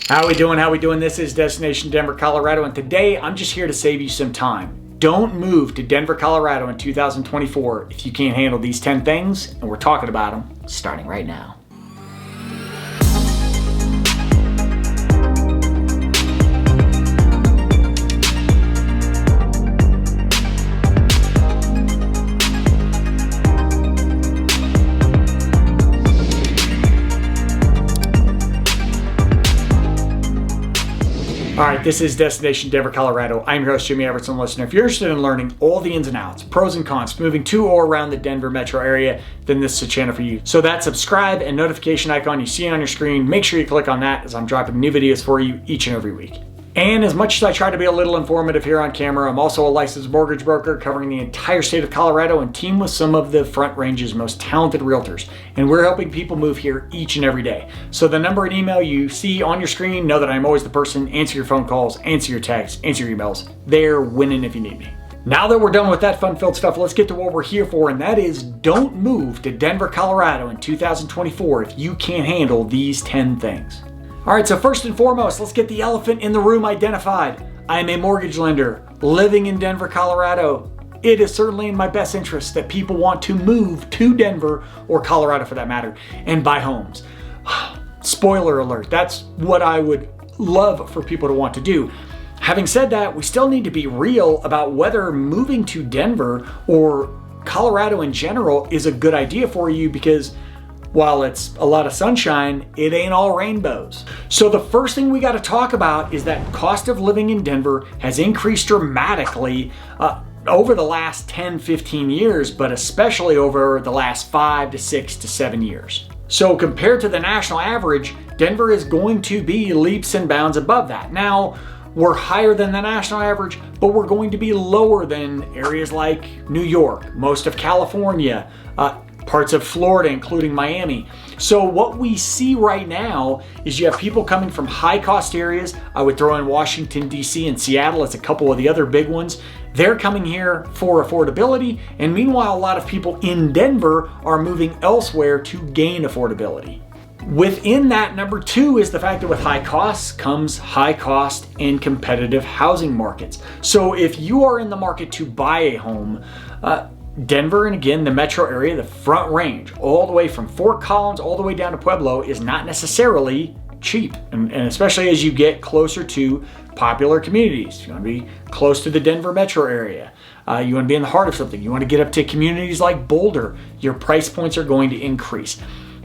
How we doing? How we doing? This is Destination Denver, Colorado, and today I'm just here to save you some time. Don't move to Denver, Colorado in 2024 if you can't handle these 10 things, and we're talking about them starting right now. All right, this is Destination Denver, Colorado. I'm your host, Jimmy Everson. Listener, if you're interested in learning all the ins and outs, pros and cons, moving to or around the Denver metro area, then this is a channel for you. So that subscribe and notification icon you see on your screen, make sure you click on that as I'm dropping new videos for you each and every week. And as much as I try to be a little informative here on camera, I'm also a licensed mortgage broker covering the entire state of Colorado and team with some of the Front Range's most talented realtors. And we're helping people move here each and every day. So the number and email you see on your screen, know that I'm always the person. Answer your phone calls, answer your texts, answer your emails. They're winning if you need me. Now that we're done with that fun-filled stuff, let's get to what we're here for, and that is don't move to Denver, Colorado in 2024 if you can't handle these 10 things. All right, so first and foremost, let's get the elephant in the room identified. I am a mortgage lender living in Denver, Colorado. It is certainly in my best interest that people want to move to Denver, or Colorado for that matter, and buy homes. Spoiler alert, that's what I would love for people to want to do. Having said that, we still need to be real about whether moving to Denver or Colorado in general is a good idea for you, because while it's a lot of sunshine, it ain't all rainbows. So the first thing we got to talk about is that cost of living in Denver has increased dramatically over the last 10, 15 years, but especially over the last 5 to 6 to 7 years. So compared to the national average, Denver is going to be leaps and bounds above that. Now, we're higher than the national average, but we're going to be lower than areas like New York, most of California, parts of Florida, including Miami. So what we see right now is you have people coming from high cost areas. I would throw in Washington, D.C. and Seattle as a couple of the other big ones. They're coming here for affordability. And meanwhile, a lot of people in Denver are moving elsewhere to gain affordability. Within that, number two is the fact that with high costs comes high cost and competitive housing markets. So if you are in the market to buy a home, Denver, and again, the metro area, the Front Range, all the way from Fort Collins all the way down to Pueblo is not necessarily cheap. And especially as you get closer to popular communities. You want to be close to the Denver metro area. You want to be in the heart of something. You want to get up to communities like Boulder. Your price points are going to increase.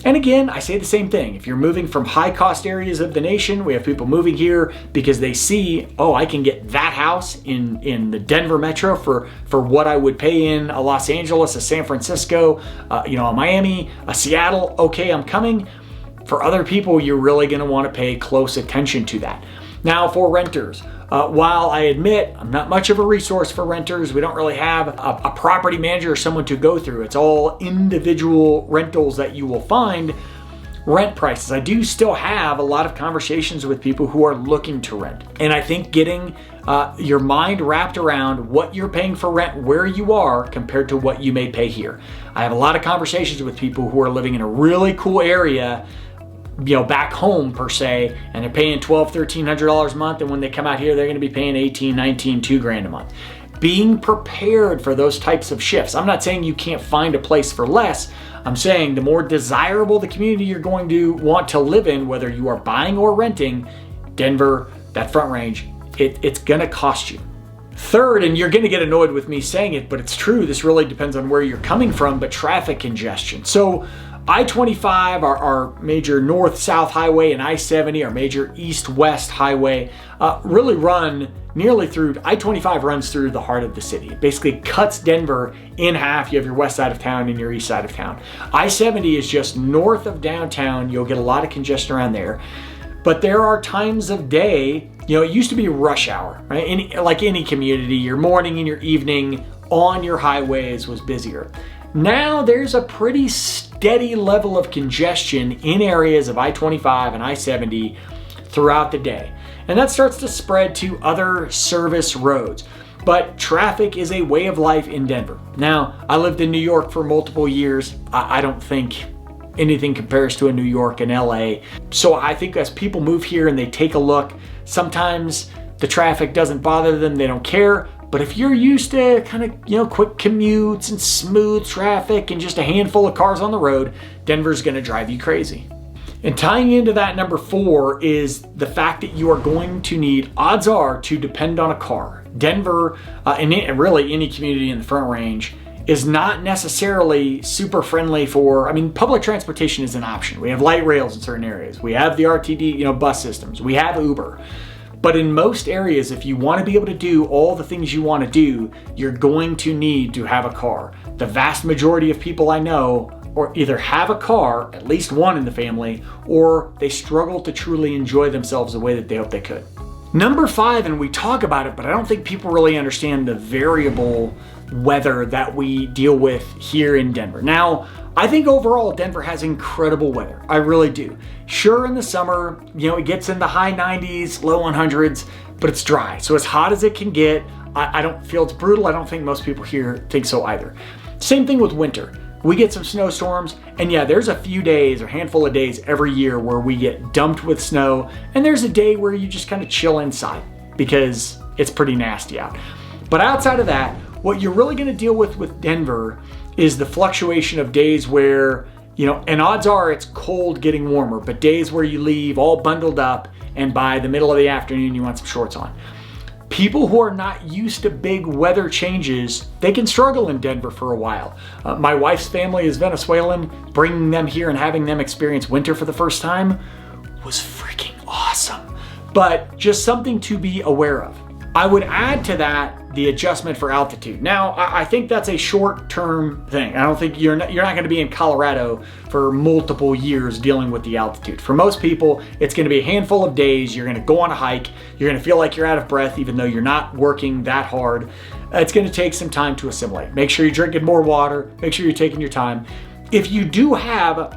And again, I say the same thing. If you're moving from high cost areas of the nation, we have people moving here because they see, oh, I can get that house in the Denver metro for what I would pay in a Los Angeles, a San Francisco, a Miami, a Seattle. Okay, I'm coming. For other people, you're really going to want to pay close attention to that. Now, for renters, while I admit I'm not much of a resource for renters, we don't really have a property manager or someone to go through. It's all individual rentals that you will find. Rent prices. I do still have a lot of conversations with people who are looking to rent. And I think getting your mind wrapped around what you're paying for rent where you are compared to what you may pay here. I have a lot of conversations with people who are living in a really cool area, back home per se, and they're paying $1,200, $1,300 a month, and when they come out here, they're going to be paying $18,000, $19,000, $2,000 a month. Being prepared for those types of shifts. I'm not saying you can't find a place for less. I'm saying the more desirable the community you're going to want to live in, whether you are buying or renting, Denver, that Front Range, it's going to cost you. Third, and you're going to get annoyed with me saying it, but it's true, this really depends on where you're coming from, but traffic congestion. So I-25, our major north-south highway, and I-70, our major east-west highway, really run nearly through. I-25 runs through the heart of the city. It basically cuts Denver in half. You have your west side of town and your east side of town. I-70 is just north of downtown. You'll get a lot of congestion around there. But there are times of day, it used to be rush hour, right? Like any community, your morning and your evening on your highways was busier. Now there's a pretty steady level of congestion in areas of I-25 and I-70 throughout the day. And that starts to spread to other service roads. But traffic is a way of life in Denver. Now, I lived in New York for multiple years. I don't think anything compares to a New York and LA. So I think as people move here and they take a look, sometimes the traffic doesn't bother them, they don't care. But if you're used to kind of, quick commutes and smooth traffic and just a handful of cars on the road, Denver's gonna drive you crazy. And tying into that, number 4 is the fact that you are going to need, odds are, to depend on a car. Denver, and really any community in the Front Range, is not necessarily super friendly for, public transportation is an option. We have light rails in certain areas. We have the RTD, bus systems. We have Uber. But in most areas, if you want to be able to do all the things you want to do, you're going to need to have a car. The vast majority of people I know or either have a car, at least one in the family, or they struggle to truly enjoy themselves the way that they hope they could. Number 5, and we talk about it, but I don't think people really understand the variable weather that we deal with here in Denver. Now, I think overall Denver has incredible weather. I really do. Sure, in the summer, it gets in the high 90s, low 100s, but it's dry. So as hot as it can get, I don't feel it's brutal. I don't think most people here think so either. Same thing with winter. We get some snowstorms, and yeah, there's a few days or handful of days every year where we get dumped with snow, and there's a day where you just kind of chill inside because it's pretty nasty out. But outside of that, what you're really going to deal with Denver is the fluctuation of days where, and odds are it's cold getting warmer, but days where you leave all bundled up and by the middle of the afternoon you want some shorts on. People who are not used to big weather changes, they can struggle in Denver for a while. My wife's family is Venezuelan. Bringing them here and having them experience winter for the first time was freaking awesome. But just something to be aware of. I would add to that the adjustment for altitude. Now, I think that's a short-term thing. I don't think you're not going to be in Colorado for multiple years dealing with the altitude. For most people, it's going to be a handful of days. You're going to go on a hike. You're going to feel like you're out of breath, even though you're not working that hard. It's going to take some time to assimilate. Make sure you're drinking more water. Make sure you're taking your time. If you do have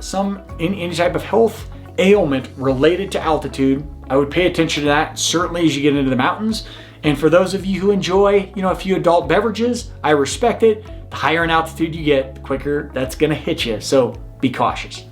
any type of health ailment related to altitude, I would pay attention to that, certainly as you get into the mountains. And for those of you who enjoy, a few adult beverages, I respect it. The higher in altitude you get, the quicker that's gonna hit you, so be cautious.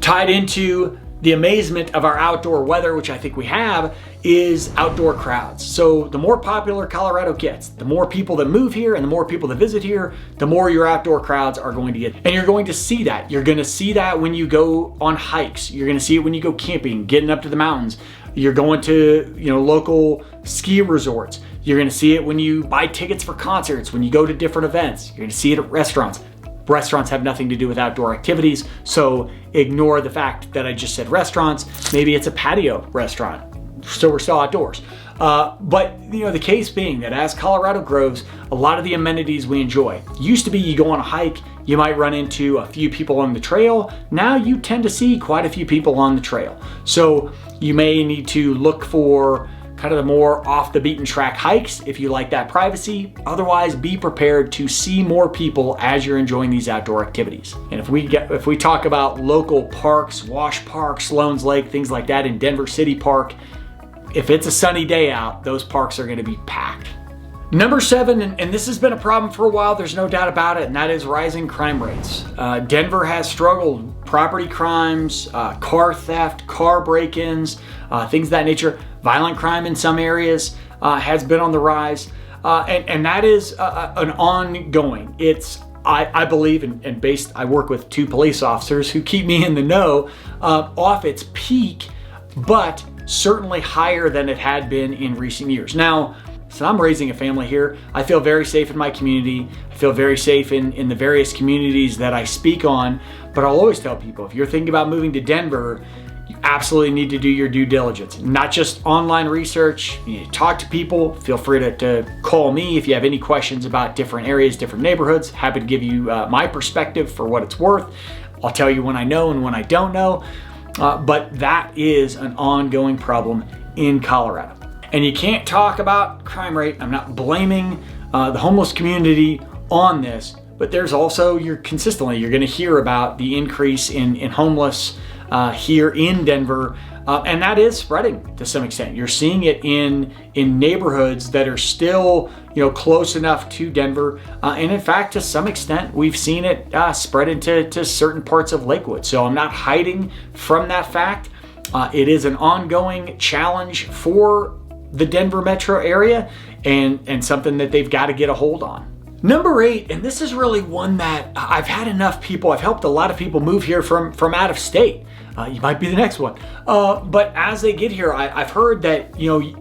Tied into the amazement of our outdoor weather, which I think we have, is outdoor crowds. So the more popular Colorado gets, the more people that move here and the more people that visit here, the more your outdoor crowds are going to get. And you're going to see that. You're gonna see that when you go on hikes. You're gonna see it when you go camping, getting up to the mountains. You're going to, local ski resorts. You're going to see it when you buy tickets for concerts, when you go to different events. You're going to see it at restaurants. Restaurants have nothing to do with outdoor activities, so ignore the fact that I just said restaurants. Maybe it's a patio restaurant, so we're still outdoors. But the case being that as Colorado grows, a lot of the amenities we enjoy. Used to be you go on a hike, you might run into a few people on the trail. Now you tend to see quite a few people on the trail. So you may need to look for kind of the more off the beaten track hikes if you like that privacy. Otherwise, be prepared to see more people as you're enjoying these outdoor activities. And if we talk about local parks, Wash Park, Sloan's Lake, things like that in Denver City Park, if it's a sunny day out, those parks are going to be packed. Number 7, and this has been a problem for a while, there's no doubt about it, and that is rising crime rates. Denver has struggled. Property crimes, car theft, car break-ins, things of that nature. Violent crime in some areas has been on the rise, and that is an ongoing. I believe, and based, I work with 2 police officers who keep me in the know, off its peak, but certainly higher than it had been in recent years. Now, so I'm raising a family here. I feel very safe in my community. I feel very safe in the various communities that I speak on, but I'll always tell people, if you're thinking about moving to Denver, you absolutely need to do your due diligence. Not just online research, you need to talk to people. Feel free to call me if you have any questions about different areas, different neighborhoods. Happy to give you my perspective for what it's worth. I'll tell you when I know and when I don't know, but that is an ongoing problem in Colorado. And you can't talk about crime rate. I'm not blaming the homeless community on this, but there's also, you're going to hear about the increase in homeless here in Denver. And that is spreading to some extent. You're seeing it in neighborhoods that are still, close enough to Denver. And in fact, to some extent, we've seen it spread into certain parts of Lakewood. So I'm not hiding from that fact. It is an ongoing challenge for the Denver metro area and something that they've got to get a hold on. Number 8, and this is really one that I've had enough people, I've helped a lot of people move here from out of state. You might be the next one. But as they get here, I've heard that,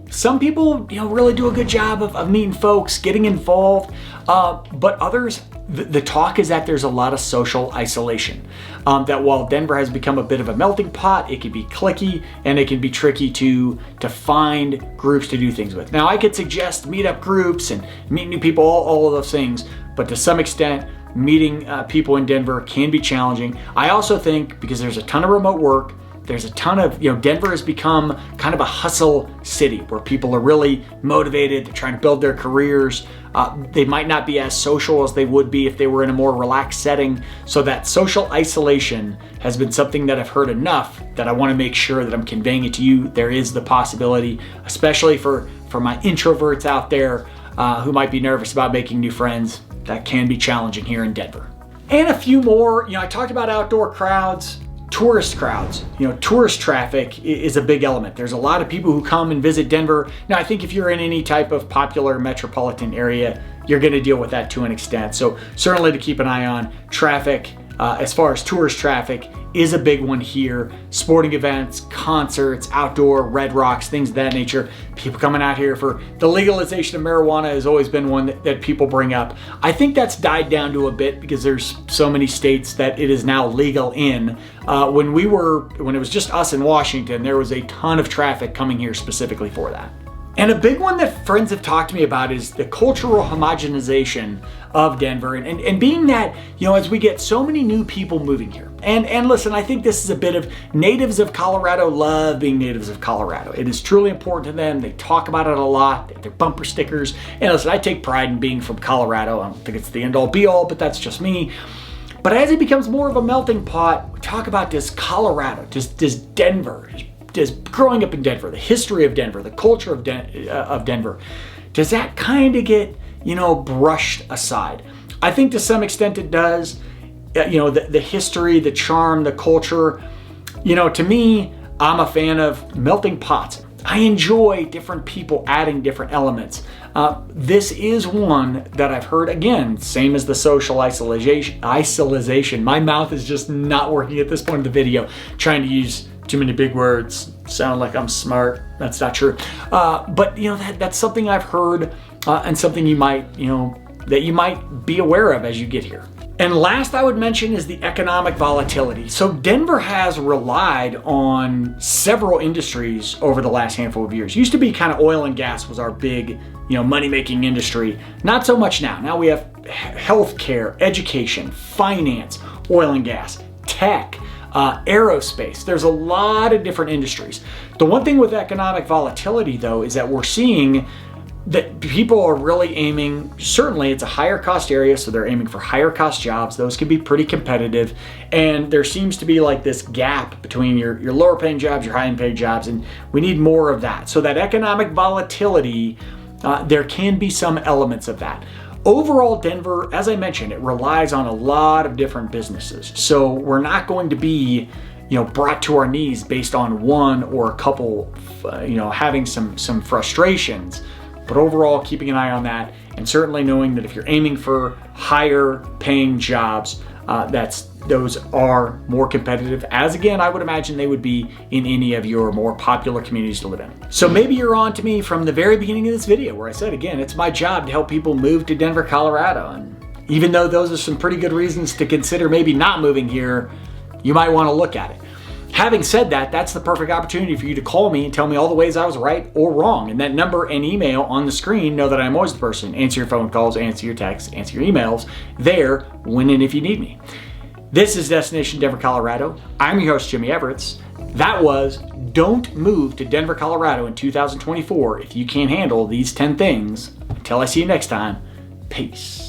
some people, really do a good job of meeting folks, getting involved. But others, the talk is that there's a lot of social isolation. That while Denver has become a bit of a melting pot, it can be cliquey and it can be tricky to find groups to do things with. Now, I could suggest meetup groups and meet new people, all of those things, but to some extent, meeting people in Denver can be challenging. I also think because there's a ton of remote work, there's a ton of, Denver has become kind of a hustle city where people are really motivated, they're trying to build their careers. They might not be as social as they would be if they were in a more relaxed setting. So that social isolation has been something that I've heard enough that I want to make sure that I'm conveying it to you. There is the possibility, especially for my introverts out there who might be nervous about making new friends, that can be challenging here in Denver. And a few more, I talked about outdoor crowds, tourist crowds. Tourist traffic is a big element. There's a lot of people who come and visit Denver. Now, I think if you're in any type of popular metropolitan area, you're going to deal with that to an extent. So certainly to keep an eye on traffic. As far as tourist traffic is a big one here. Sporting events, concerts, outdoor, Red Rocks, things of that nature. People coming out here for the legalization of marijuana has always been one that people bring up. I think that's died down to a bit because there's so many states that it is now legal in. When it was just us in Washington, there was a ton of traffic coming here specifically for that. And a big one that friends have talked to me about is the cultural homogenization of Denver. And being that, as we get so many new people moving here. And listen, I think this is a bit of natives of Colorado love being natives of Colorado. It is truly important to them. They talk about it a lot. They're bumper stickers. And listen, I take pride in being from Colorado. I don't think it's the end all be all, but that's just me. But as it becomes more of a melting pot, we talk about does Colorado, does Denver, does growing up in Denver, the history of Denver, the culture of Denver, does that kind of get, brushed aside? I think to some extent it does. The history, the charm, the culture. To me, I'm a fan of melting pots. I enjoy different people adding different elements. This is one that I've heard, again, same as the social isolation. My mouth is just not working at this point in the video, trying to use too many big words, sound like I'm smart. That's not true. But that's something I've heard and something you might be aware of as you get here. And last I would mention is the economic volatility. So Denver has relied on several industries over the last handful of years. Used to be kind of oil and gas was our big, money-making industry. Not so much now. Now we have healthcare, education, finance, oil and gas, tech, aerospace. There's a lot of different industries. The one thing with economic volatility, though, is that we're seeing that people are really aiming, certainly it's a higher cost area, so they're aiming for higher cost jobs. Those can be pretty competitive. And there seems to be like this gap between your lower paying jobs, your high paying jobs, and we need more of that. So that economic volatility, there can be some elements of that. Overall, Denver, as I mentioned, it relies on a lot of different businesses. So we're not going to be, brought to our knees based on one or a couple, having some frustrations. But overall, keeping an eye on that, and certainly knowing that if you're aiming for higher paying jobs, those are more competitive, as again, I would imagine they would be in any of your more popular communities to live in. So maybe you're on to me from the very beginning of this video where I said, again, it's my job to help people move to Denver, Colorado. And even though those are some pretty good reasons to consider maybe not moving here, you might want to look at it. Having said that, that's the perfect opportunity for you to call me and tell me all the ways I was right or wrong. And that number and email on the screen, know that I'm always the person. Answer your phone calls, answer your texts, answer your emails there when and if you need me. This is Destination Denver, Colorado. I'm your host, Jimmy Everetts. That was Don't Move to Denver, Colorado in 2024 if you can't handle these 10 things. Until I see you next time, peace.